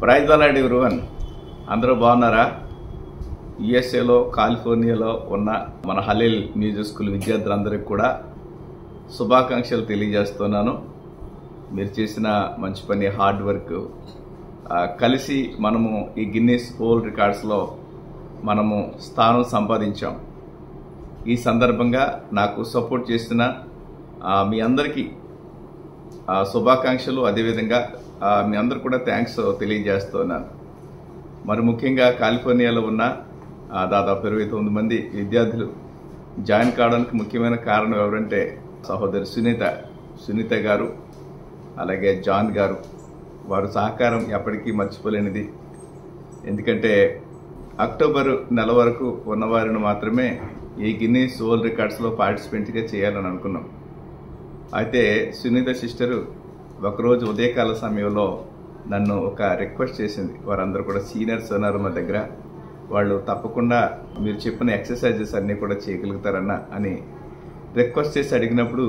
Praise the lord everyone. అందరూ బాగున్నారా? యుఎస్ఏలో కాలిఫోర్నియాలో ఉన్న మన హలీల్ మ్యూజిక్ స్కూల్ విద్యార్థులందరికీ కూడా శుభాకాంక్షలు తెలియజేస్తున్నాను. మీరు చేసిన మంచి పని, హార్డ్ వర్క్ కలిసి మనము ఈ గిన్నీస్ వరల్డ్ రికార్డ్స్లో మనము స్థానం సంపాదించాం. ఈ సందర్భంగా నాకు సపోర్ట్ చేసిన మీ అందరికీ శుభాకాంక్షలు, అదేవిధంగా మీ అందరు కూడా థ్యాంక్స్ తెలియజేస్తున్నాను. మరి ముఖ్యంగా కాలిఫోర్నియాలో ఉన్న దాదాపు 29 మంది విద్యార్థులు జాయిన్ కావడానికి ముఖ్యమైన కారణం ఎవరంటే సహోదరి సునీత గారు, అలాగే జాన్ గారు. వారు సహకారం ఎప్పటికీ మర్చిపోలేనిది. ఎందుకంటే అక్టోబర్ నెల వరకు ఉన్నవారిని మాత్రమే ఈ గిన్నీస్ వరల్డ్ రికార్డ్స్లో పార్టిసిపెంట్గా చేయాలని అనుకున్నాం. అయితే సునీత సిస్టరు ఒకరోజు ఉదయకాల సమయంలో నన్ను ఒక రిక్వెస్ట్ చేసింది. వారందరూ కూడా సీనియర్స్ ఉన్నారు మా దగ్గర, వాళ్ళు తప్పకుండా మీరు చెప్పిన ఎక్సర్సైజెస్ అన్నీ కూడా చేయగలుగుతారన్న అని రిక్వెస్ట్ చేసి అడిగినప్పుడు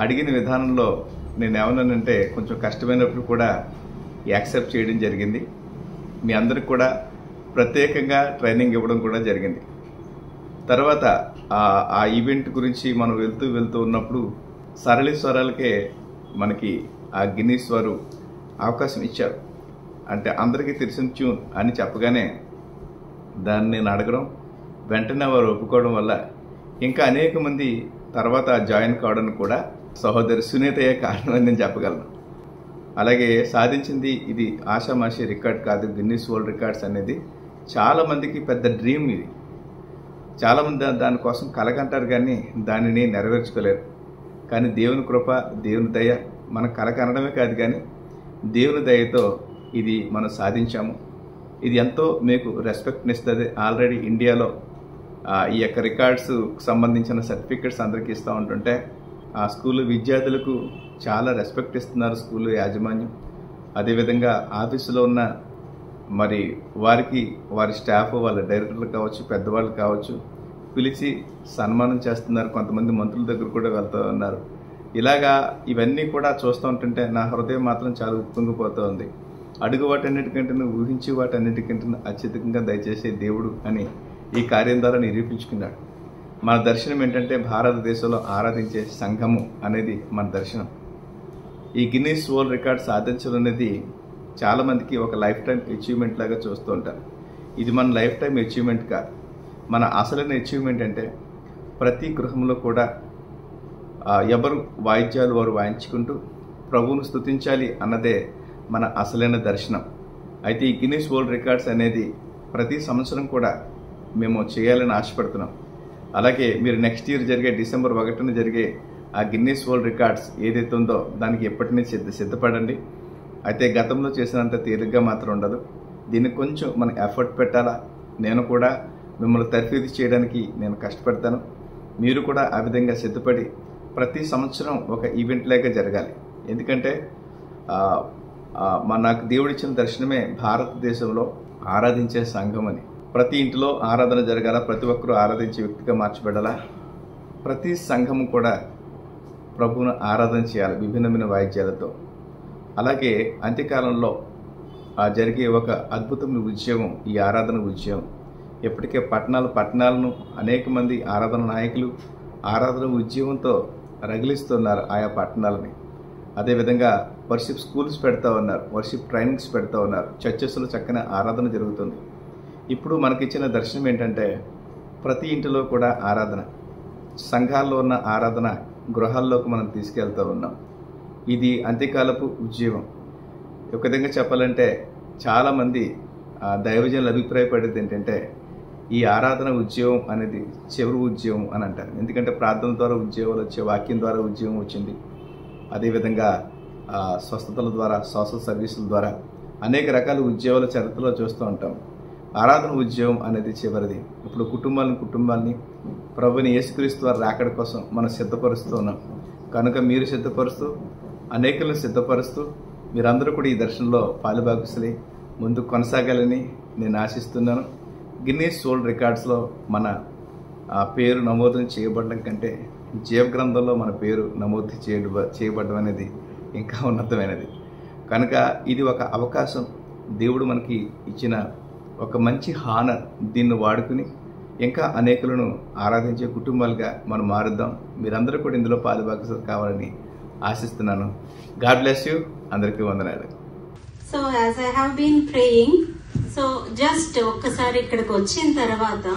అడిగిన విధానంలో నేను ఏమన్నానంటే కొంచెం కష్టమైనప్పుడు కూడా యాక్సెప్ట్ చేయడం జరిగింది. మీ అందరికి కూడా ప్రత్యేకంగా ట్రైనింగ్ ఇవ్వడం కూడా జరిగింది. తర్వాత ఆ ఈవెంట్ గురించి మనం వెళ్తూ ఉన్నప్పుడు సరళి స్వరాలకే మనకి ఆ గిన్నీస్ వారు అవకాశం ఇచ్చారు. అంటే అందరికీ తెలిసిన ట్యూన్ అని చెప్పగానే దాన్ని నేను అడగడం, వెంటనే వారు ఒప్పుకోవడం వల్ల ఇంకా అనేక మంది తర్వాత జాయిన్ కావడానికి కూడా సహోదరి సునీతయ్యే కారణం అని నేను చెప్పగలను. అలాగే సాధించింది ఇది ఆషామాషి రికార్డ్ కాదు. గిన్నీస్ వరల్డ్ రికార్డ్స్ అనేది చాలా మందికి పెద్ద డ్రీమ్. ఇది చాలామంది దానికోసం కలగంటారు కానీ దానిని నెరవేర్చుకోలేరు. కానీ దేవుని కృప, దేవుని దయ, మన కల కనడమే కాదు కానీ దేవుని దయతో ఇది మనం సాధించాము. ఇది ఎంతో మీకు రెస్పెక్ట్ని ఇస్తుంది. ఆల్రెడీ ఇండియాలో ఈ యొక్క రికార్డ్స్ సంబంధించిన సర్టిఫికెట్స్ అందరికీ ఇస్తూ ఉంటుంటే ఆ స్కూల్ విద్యార్థులకు చాలా రెస్పెక్ట్ ఇస్తున్నారు స్కూల్ యాజమాన్యం. అదేవిధంగా ఆఫీసులో ఉన్న మరి వారికి వారి స్టాఫ్, వాళ్ళ డైరెక్టర్లు కావచ్చు, పెద్దవాళ్ళు కావచ్చు, పిలిచి సన్మానం చేస్తున్నారు. కొంతమంది మంత్రుల దగ్గర కూడా వెళ్తూ ఉన్నారు. ఇలాగా ఇవన్నీ కూడా చూస్తూ ఉంటుంటే నా హృదయం మాత్రం చాలా ఉప్పొంగిపోతూ ఉంది. అడుగు వాటన్నిటికంటే ఊహించి వాటన్నిటికంటే అత్యధికంగా దయచేసే దేవుడు అని ఈ కార్యం ద్వారా నిరూపించుకున్నాడు. మన దర్శనం ఏంటంటే భారతదేశంలో ఆరాధించే సంఘము అనేది మన దర్శనం. ఈ గిన్నీస్ వరల్డ్ రికార్డ్ సాధించడం అనేది చాలామందికి ఒక లైఫ్ టైం అచీవ్మెంట్ లాగా చూస్తూ ఉంటారు. ఇది మన లైఫ్ టైం అచీవ్మెంట్ కాదు. మన అసలైన అచీవ్మెంట్ అంటే ప్రతి గృహంలో కూడా ఎవరు వాయిద్యాలు వారు వాయించుకుంటూ ప్రభువును స్తుతించాలి అన్నదే మన అసలైన దర్శనం. అయితే ఈ గిన్నీస్ వరల్డ్ రికార్డ్స్ అనేది ప్రతి సంవత్సరం కూడా మేము చేయాలని ఆశపడుతున్నాం. అలాగే మీరు నెక్స్ట్ ఇయర్ జరిగే డిసెంబర్ 1న జరిగే ఆ గిన్నీస్ వరల్డ్ రికార్డ్స్ ఏదైతే ఉందో దానికి ఎప్పటి నుంచి సిద్ధపడండి. అయితే గతంలో చేసినంత తేలిగ్గా మాత్రం ఉండదు. దీనికి కొంచెం మనం ఎఫర్ట్ పెట్టాలా. నేను కూడా మిమ్మల్ని తర్ఫీదు చేయడానికి నేను కష్టపడతాను. మీరు కూడా ఆ విధంగా సిద్ధపడి ప్రతి సంవత్సరం ఒక ఈవెంట్ లాగా జరగాలి. ఎందుకంటే నాకు దేవుడిచ్చిన దర్శనమే భారతదేశంలో ఆరాధించే సంఘం అని. ప్రతి ఇంటిలో ఆరాధన జరగాల, ప్రతి ఒక్కరూ ఆరాధించే వ్యక్తిగా మార్చబడాలా. ప్రతి సంఘము కూడా ప్రభువును ఆరాధన చేయాలి విభిన్నమైన వాయిద్యాలతో. అలాగే అంత్యకాలంలో జరిగే ఒక అద్భుతమైన ఉద్యమం ఈ ఆరాధన ఉద్యమం. ఇప్పటికే పట్టణాలను అనేక మంది ఆరాధన నాయకులు ఆరాధన ఉద్యమంతో రగిలిస్తున్నారు ఆయా పట్టణాలని. అదేవిధంగా వర్షిప్ స్కూల్స్ పెడతా ఉన్నారు, వర్షిప్ ట్రైనింగ్స్ పెడతా ఉన్నారు. చర్చెస్లో చక్కని ఆరాధన జరుగుతుంది. ఇప్పుడు మనకిచ్చిన దర్శనం ఏంటంటే ప్రతి ఇంటిలో కూడా ఆరాధన, సంఘాల్లో ఉన్న ఆరాధన గృహాల్లోకి మనం తీసుకెళ్తూ ఉన్నాం. ఇది అంత్యకాలపు ఉద్యమం. ఒక విధంగా చెప్పాలంటే చాలామంది దైవజనులు అభిప్రాయపడేది ఏంటంటే ఈ ఆరాధన ఉద్యమం అనేది చివరి ఉద్యమం అని అంటారు. ఎందుకంటే ప్రార్థన ద్వారా ఉద్యోగాలు వచ్చే, వాక్యం ద్వారా ఉద్యమం వచ్చింది. అదేవిధంగా స్వస్థతల ద్వారా, సోషల్ సర్వీసుల ద్వారా అనేక రకాల ఉద్యోగాల చరిత్రలో చూస్తూ ఉంటాం. ఆరాధన ఉద్యమం అనేది చివరిది. ఇప్పుడు కుటుంబాలని ప్రభుని యేసుక్రీస్తు వారి రాకడ కోసం మనం సిద్ధపరుస్తూ ఉన్నాం. కనుక మీరు సిద్ధపరుస్తూ అనేకులను సిద్ధపరుస్తూ మీరందరూ కూడా ఈ దర్శనంలో పాలుభాగస్తులై ముందు కొనసాగాలని నేను ఆశిస్తున్నాను. గిన్నీస్ వరల్డ్ రికార్డ్స్లో మన పేరు నమోదు చేయబడడం కంటే జీవ గ్రంథంలో మన పేరు నమోదు చేయబడడం అనేది ఇంకా ఉన్నతమైనది. కనుక ఇది ఒక అవకాశం. దేవుడు మనకి ఇచ్చిన ఒక మంచి హానర్. దీన్ని వాడుకుని ఇంకా అనేకులను ఆరాధించే కుటుంబాలుగా మనం మారుద్దాం. మీరందరూ కూడా ఇందులో పాలుభాగస్తులు కావాలని ఆశిస్తున్నాను. God bless you. అందరికీ వందనాలు. So as I have been praying, so just ఒక్కసారి ఇక్కడికి వచ్చిన తర్వాత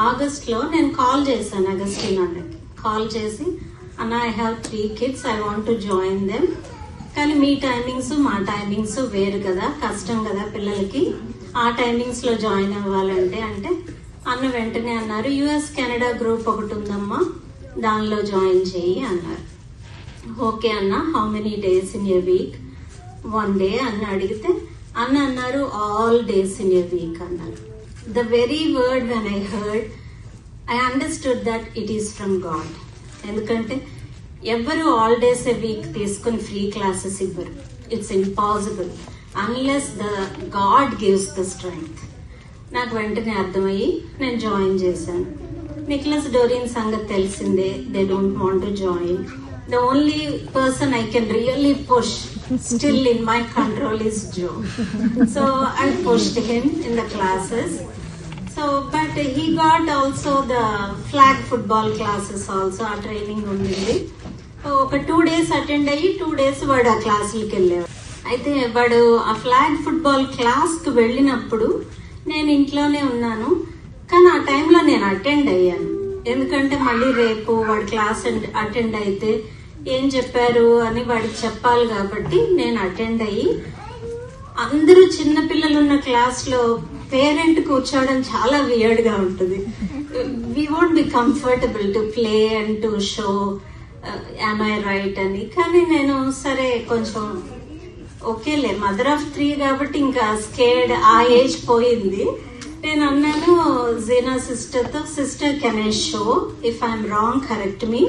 ఆగస్ట్ లో నేను కాల్ చేశాను అగస్టిన్ అన్నకి. కాల్ చేసి, అన్న I have 3 kids, I want to join them, కానీ మీ టైమింగ్స్ మా టైమింగ్స్ వేరు కదా, కష్టం కదా పిల్లలకి, ఆ టైమింగ్స్ లో జాయిన్ అవ్వాలంటే అంటే అన్న వెంటనే అన్నారు, యుఎస్ కెనడా గ్రూప్ ఒకటి ఉందమ్మా, దానిలో జాయిన్ చేయి అన్నారు. ఓకే అన్న, how many days in a week? 1 day అన్న అడిగితే అన్న అన్నారు, all days in a week అన్నారు. The very word when I heard, I understood that it is from God. ఎందుకంటే ఎవ్వరు ఆల్ డేస్ ఎ వీక్ తీసుకుని ఫ్రీ క్లాసెస్ ఇవ్వరు. It's impossible unless the God gives the strength. నాకు వెంటనే అర్థమయ్యి నేను join చేశాను. నిక్లస్ డోరియన్ సంగతి తెలిసిందే, they don't want to join. The only person I can really push still in my control is Joe. So I pushed him in the classes. So, but he got also the flag football classes also, a training ఉంది. ఒక 2 days attend అయ్యి 2 days వాడు ఆ క్లాసులకి వెళ్ళేవాడు. అయితే వాడు ఆ flag football class కు వెళ్ళినప్పుడు నేను ఇంట్లోనే ఉన్నాను, కానీ ఆ టైంలో నేను అటెండ్ అయ్యాను. ఎందుకంటే మళ్ళీ రేపు వాడి క్లాస్ అటెండ్ అయితే ఏం చెప్పారు అని వాడికి చెప్పాలి కాబట్టి నేను అటెండ్ అయ్యి, అందరూ చిన్న పిల్లలు ఉన్న క్లాస్ లో పేరెంట్ కూర్చోవడం చాలా వియర్డ్ గా ఉంటుంది. We won't be comfortable to play and to show am I right అని. కానీ నేను సరే కొంచెం ఓకేలే, మదర్ ఆఫ్ 3 కాబట్టి ఇంకా స్కేర్డ్, ఆ ఏజ్ పోయింది. నేను అన్నాను జీనా సిస్టర్ తో, sister can I show, if I'm wrong correct me,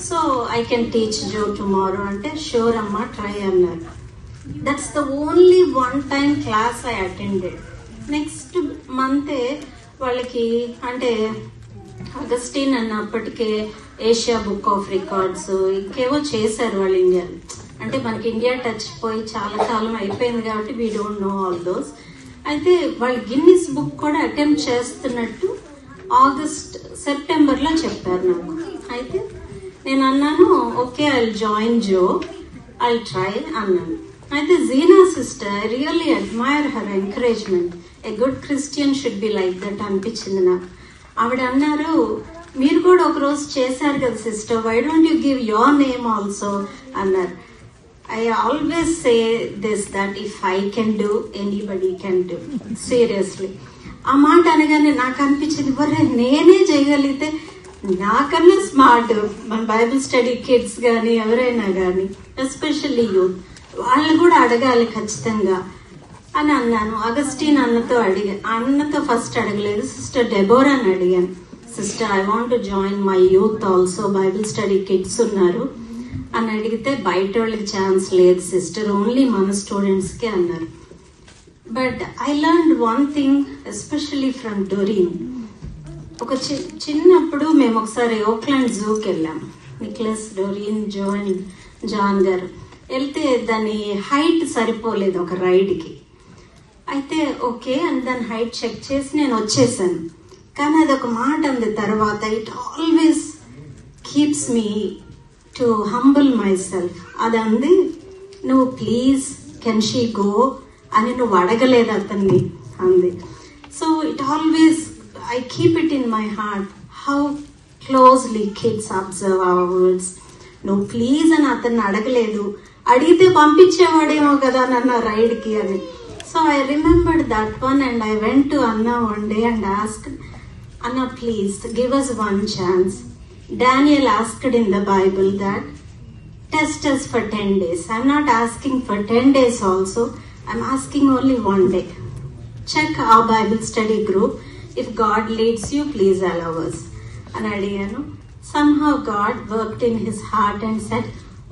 so I can teach Jo tomorrow అంటే, షూర్ అమ్మా ట్రై అన్నారు. That's the only 1 time class I attended. Next మంతే వాళ్ళకి అంటే అగస్టిన్ అన్నప్పటికే ఏషియా బుక్ ఆఫ్ రికార్డ్స్ ఇంకేవో చేశారు వాళ్ళు ఇండియాలో. అంటే మనకి ఇండియా టచ్ పోయి చాలా కాలం అయిపోయింది కాబట్టి we don't know all those. అయితే వాళ్ళు గిన్నిస్ బుక్ కూడా అటెంప్ట్ చేస్తున్నట్టు సెప్టెంబర్ లో చెప్పారు నాకు. అయితే నేను అన్నాను, okay I join Joe, I try అన్నాను. అయితే Gina sister, I really admire her encouragement. A good Christian should be like that అనిపించింది నాకు. ఆవిడ అన్నారు, మీరు కూడా ఒక రోజు చేశారు కదా sister, why don't you give your name also అన్నారు. I always say this, that if I can do, anybody can do. Seriously. ఆ మాట అనగానే నాకు అనిపించింది, నేనే చేయగలిగితే నాకన్నా స్మార్ట్ మన బైబిల్ స్టడీ కిడ్స్ కానీ ఎవరైనా కానీ, ఎస్పెషల్లీ యూత్, వాళ్ళు కూడా అడగాలి ఖచ్చితంగా అని అన్నాను. అగస్టిన్ అన్నతో ఫస్ట్ అడగలేదు, సిస్టర్ డెబోరాని అడిగాను. Sister I want to join my youth also, Bible study kids ఉన్నారు అని అడిగితే, బయట వాళ్ళకి ఛాన్స్ లేదు సిస్టర్, ఓన్లీ మన స్టూడెంట్స్ కే అన్నారు. But I learned 1 thing especially from Dorian. ఒక చిన్నప్పుడు మేము ఒకసారి ఓక్లాండ్ జూకి వెళ్ళాము, నిక్లస్, డోరియన్, జాన్ గారు వెళ్తే దాని హైట్ సరిపోలేదు ఒక రైడ్ కి. అయితే ఓకే అని దాని హైట్ చెక్ చేసి నేను వచ్చేసాను. కానీ అది ఒక మాట అంది తర్వాత, it always keeps me to humble my self. అది అంది, నువ్వు ప్లీజ్ కెన్ షీ గో అని నువ్వు అడగలేదు అతన్ని అంది. So it always I keep it in my heart how closely kids observe our words. నువ్వు ప్లీజ్ అని అతన్ని అడగలేదు, అడిగితే పంపించేవాడేమో కదా నన్ను రైడ్ కి అని. So I remembered that one and I went to anna one day and asked, Anna please give us 1 chance. Daniel asked in the Bible that test us for 10 days. I'm not asking for 10 days also. I'm asking only 1 day. Check our Bible study group. If God leads you, please allow us. And Adiyanu, somehow God worked in his heart and said,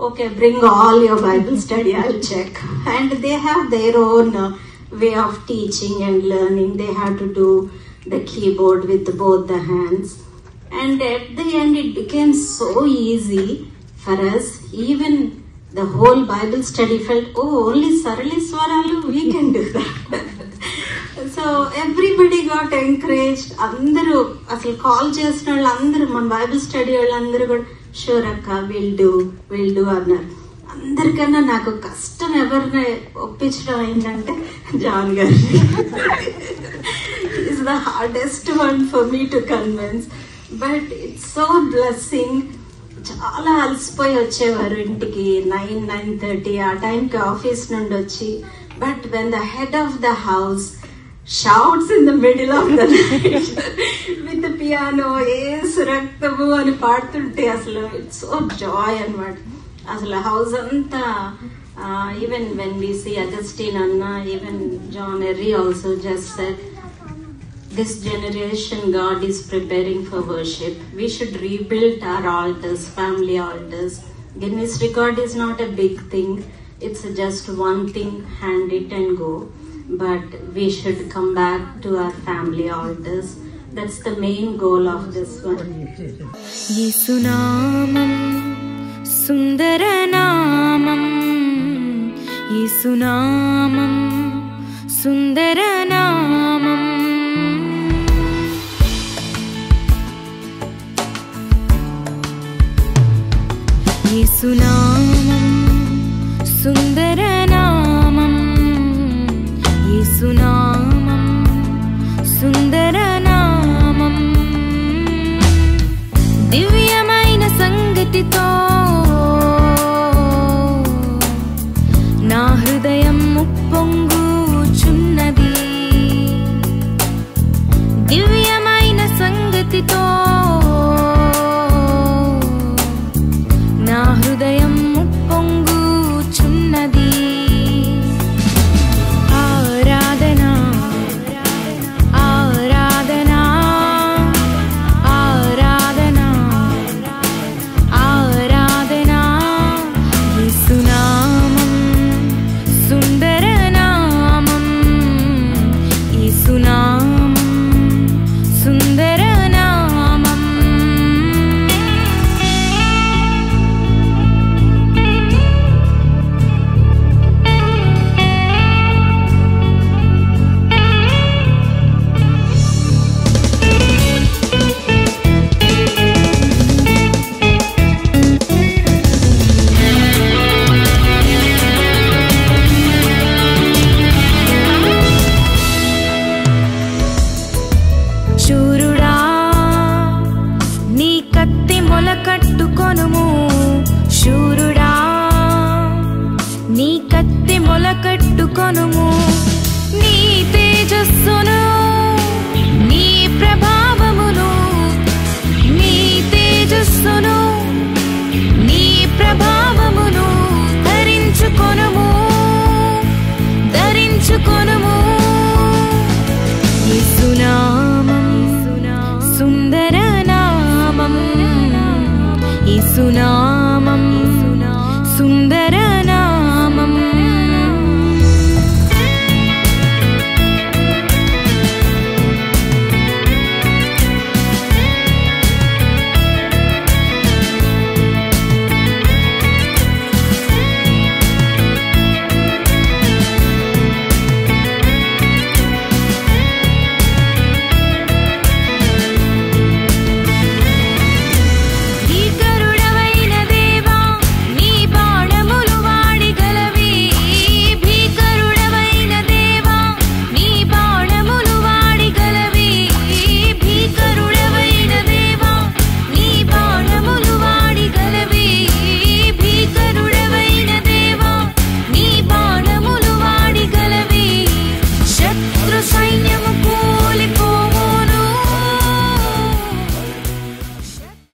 okay, bring all your Bible study, I'll check. And they have their own way of teaching and learning. They have to do the keyboard with both the hands. And at the end it became so easy for us. Even the whole Bible study felt, oh, only Sarali Swaralu, we can do that. Everybody got encouraged. అందరూ అసలు call చేసిన వాళ్ళందరూ, మన Bible study వాళ్ళందరూ కూడా sure అక్క will do అన్నారు. అందరికన్నా నాకు కష్టం ఎవరిని ఒప్పించడం ఏంటంటే జాన్ గారు. Is the hardest one for me to convince, but it's so blessing. చాలా అలసిపోయి వచ్చేవారు ఇంటికి 9-9:30 ఆ టైంకి ఆఫీస్ నుండి వచ్చి, but when the head of the house shouts in the middle of the night with piano Yesu రక్తము అని పాడుతుంటే అసలు ఇట్స్ సో జాయ్ అన్నమాట. అసలు హౌస్ అంతా, even when we see Augustine అన్న, ఈవెన్ జాన్ ఎర్రీ also just said, this generation God is preparing for worship. We should rebuild our altars, family altars. Guinness record is not a big thing. It's just one thing, hand it and go. But we should come back to our family altars. That's the main goal of this one. Yesu namam sundara namam, Yesu namam sundara namam. Yesu namam sundara namam, Yesu namam sundara namam. దివ్యమైన సంగతితో నా హృదయం ఉప్పొంగుచున్నది, దివ్యమైన సంగతితో నా హృదయం ఉప్పొంగుచున్నది. ఆరాధన ఆరాధన ఆరాధన ఆరాధన, యేసు నామం సుందర నామం, యేసు నామం సుందర నామం. శూరుడా నీ కత్తి మొలకట్టుకొనుము, శూరుడా నీ కత్తి మొలకట్టుకొనుము. నీ తేజస్సును నీ ప్రభావమును, నీ తేజస్సును నీ ప్రభావమును ధరించుకొనుము, ధరించుకొనుము. యేసు